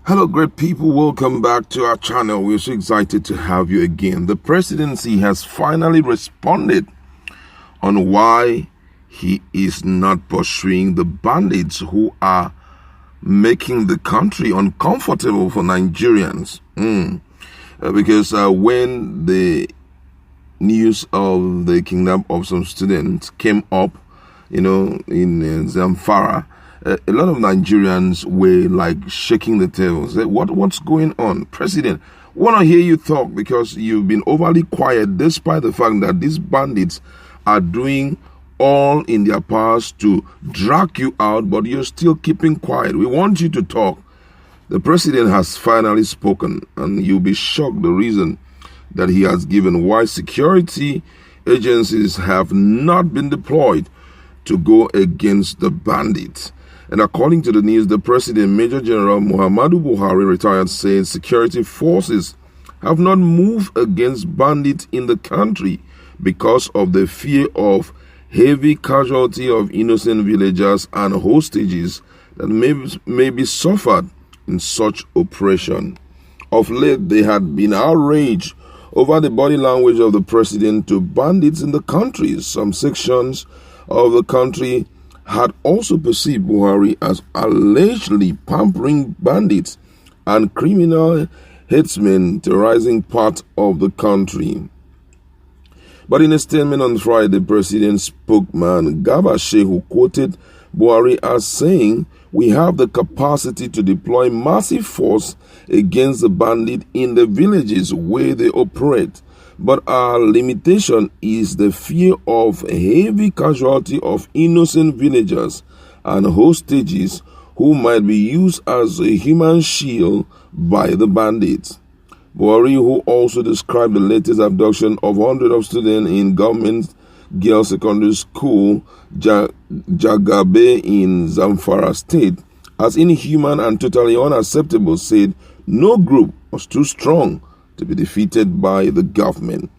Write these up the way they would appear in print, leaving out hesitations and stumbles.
Hello, great people. Welcome back to our channel. We're so excited to have you again. The presidency has finally responded on why he is not pursuing the bandits who are making the country uncomfortable for Nigerians. Because when the news of the kidnap of some students came up, in Zamfara, a lot of Nigerians were like shaking the tails. What's going on? President, want to hear you talk because you've been overly quiet despite the fact that these bandits are doing all in their powers to drag you out, but you're still keeping quiet. We want you to talk. The president has finally spoken, and you'll be shocked the reason that he has given why security agencies have not been deployed to go against the bandits. And according to the news, the President, Major General Muhammadu Buhari, retired, said security forces have not moved against bandits in the country because of the fear of heavy casualty of innocent villagers and hostages that may be suffered in such operation. Of late, they had been outraged over the body language of the President to bandits in the country. Some sections of the country had also perceived Buhari as allegedly pampering bandits and criminal headsmen terrorizing part of the country. But in a statement on Friday, President spokesman Garba Shehu quoted Buhari as saying, "We have the capacity to deploy massive force against the bandit in the villages where they operate. But our limitation is the fear of heavy casualty of innocent villagers and hostages who might be used as a human shield by the bandits." Buhari, who also described the latest abduction of hundreds of students in government girls' secondary school Jagabe in Zamfara state as inhuman and totally unacceptable, said no group was too strong to be defeated by the government.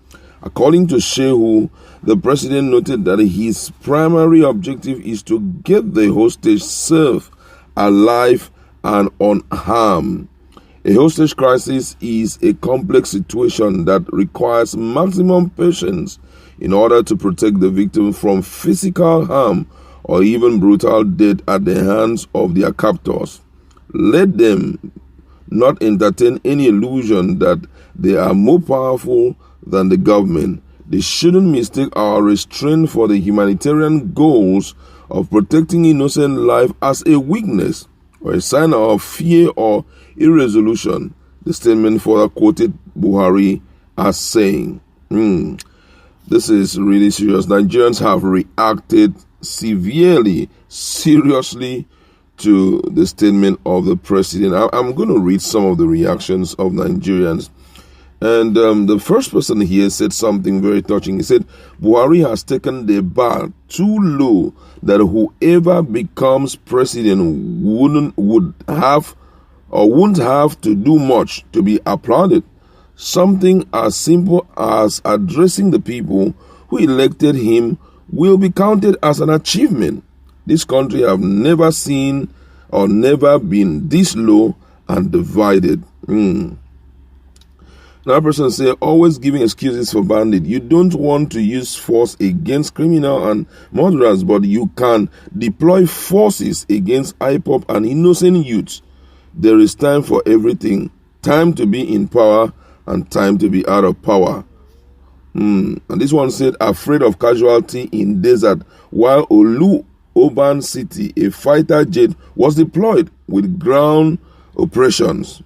According to Shehu, the president noted that his primary objective is to get the hostage safe, alive, and unharmed. A hostage crisis is a complex situation that requires maximum patience in order to protect the victim from physical harm or even brutal death at the hands of their captors. Let them not entertain any illusion that they are more powerful than the government. They shouldn't mistake our restraint for the humanitarian goals of protecting innocent life as a weakness or a sign of fear or irresolution. The statement further quoted Buhari as saying, this is really serious. Nigerians have reacted seriously to the statement of the president. I'm going to read some of the reactions of Nigerians. And the first person here said something very touching. He said, Buhari has taken the bar too low that whoever becomes president wouldn't have to do much to be applauded. Something as simple as addressing the people who elected him will be counted as an achievement. This country have never seen or never been this low and divided. Another person say, always giving excuses for bandit. You don't want to use force against criminal and murderers, but you can deploy forces against IPOP and innocent youths. There is time for everything. Time to be in power and time to be out of power. And this one said, afraid of casualty in desert, while Olu urban city, a fighter jet was deployed with ground operations.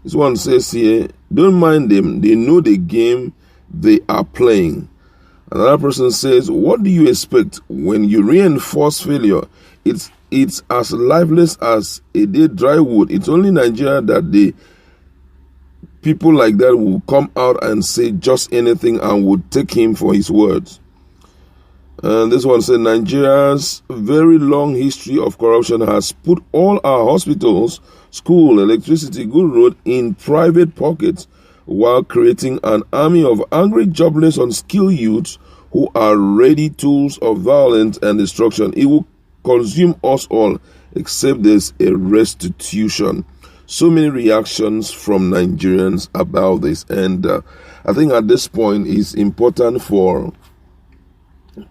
This one says here, don't mind them, they know the game they are playing. Another person says, what do you expect when you reinforce failure? It's as lifeless as a dead dry wood. It's only Nigeria that the people like that will come out and say just anything and would take him for his words. And this one said, Nigeria's very long history of corruption has put all our hospitals, school, electricity, good road in private pockets while creating an army of angry, jobless, unskilled youths who are ready tools of violence and destruction. It will consume us all except there's a restitution. so many reactions from Nigerians about this. And I think at this point it's important for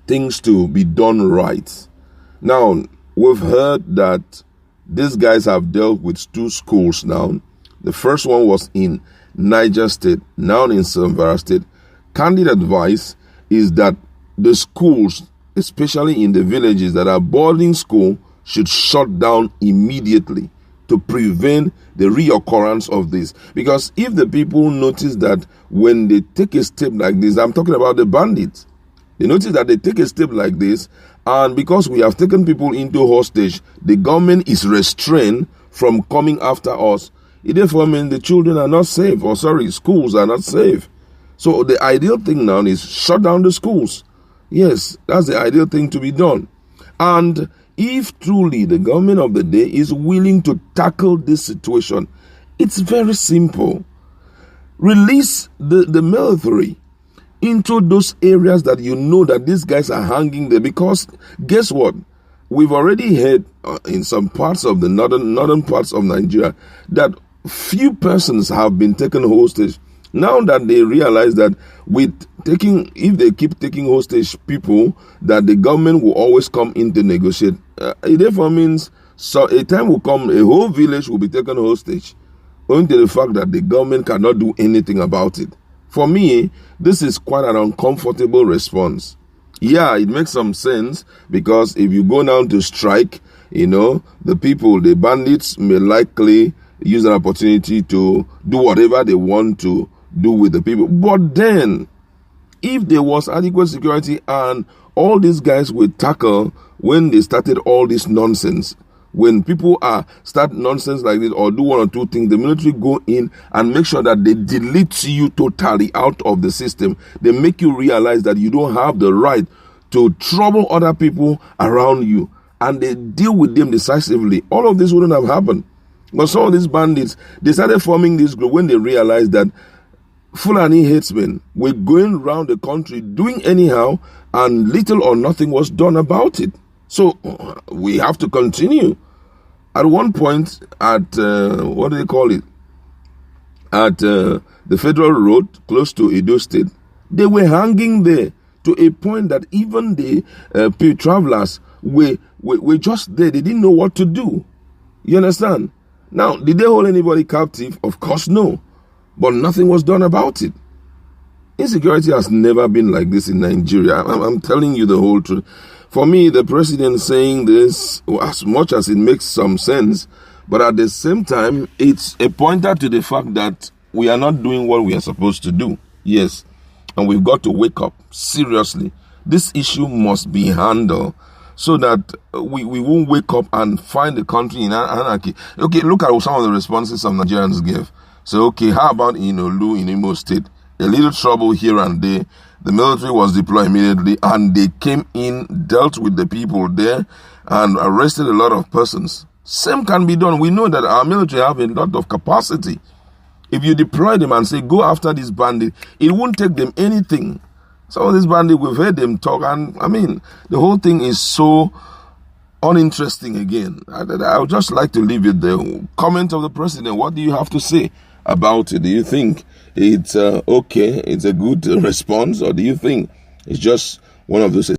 things to be done right. Now, we've heard that these guys have dealt with 2 schools now. The first one was in Niger State, now in Zamfara State. Candid advice is that the schools, especially in the villages that are boarding school, should shut down immediately to prevent the reoccurrence of this. Because if the people notice that when they take a step like this, I'm talking about the bandits, they notice that they take a step like this, and because we have taken people into hostage, the government is restrained from coming after us. It therefore means the children are not safe, schools are not safe. So the ideal thing now is shut down the schools. Yes, that's the ideal thing to be done. And if truly the government of the day is willing to tackle this situation, it's very simple. Release the military into those areas that you know that these guys are hanging there. Because guess what? We've already heard in some parts of the northern parts of Nigeria that few persons have been taken hostage. Now that they realize that if they keep taking hostage people, that the government will always come in to negotiate. It therefore means a time will come, a whole village will be taken hostage, owing to the fact that the government cannot do anything about it. For me, this is quite an uncomfortable response. Yeah, it makes some sense, because if you go down to strike, the bandits may likely use an opportunity to do whatever they want to do with the people. But then, if there was adequate security and all these guys would tackle when they started all this nonsense, when people start nonsense like this or do 1 or 2 things, the military go in and make sure that they delete you totally out of the system. They make you realize that you don't have the right to trouble other people around you, and they deal with them decisively. All of this wouldn't have happened. But some of these bandits, they started forming this group when they realized that Fulani headsmen were going around the country doing anyhow, and little or nothing was done about it. So we have to continue. At one point, at what do they call it? At the Federal Road, close to Edo State, they were hanging there to a point that even the travelers were just there. They didn't know what to do. You understand? Now, did they hold anybody captive? Of course, no. But nothing was done about it. Insecurity has never been like this in Nigeria. I'm telling you the whole truth. For me, the president saying this, as much as it makes some sense, but at the same time, it's a pointer to the fact that we are not doing what we are supposed to do. Yes. And we've got to wake up. Seriously. This issue must be handled so that we won't wake up and find the country in anarchy. Okay, look at some of the responses some Nigerians gave. So, okay, how about in Olu, in Imo State? A little trouble here and there. The military was deployed immediately, and they came in, dealt with the people there, and arrested a lot of persons. Same can be done. We know that our military have a lot of capacity. If you deploy them and say, go after this bandit, it won't take them anything. Some of these bandits, we've heard them talk, and the whole thing is so uninteresting again. I would just like to leave it there. Comment of the president. What do you have to say about it? Do you think it's okay, it's a good response, or do you think it's just one of those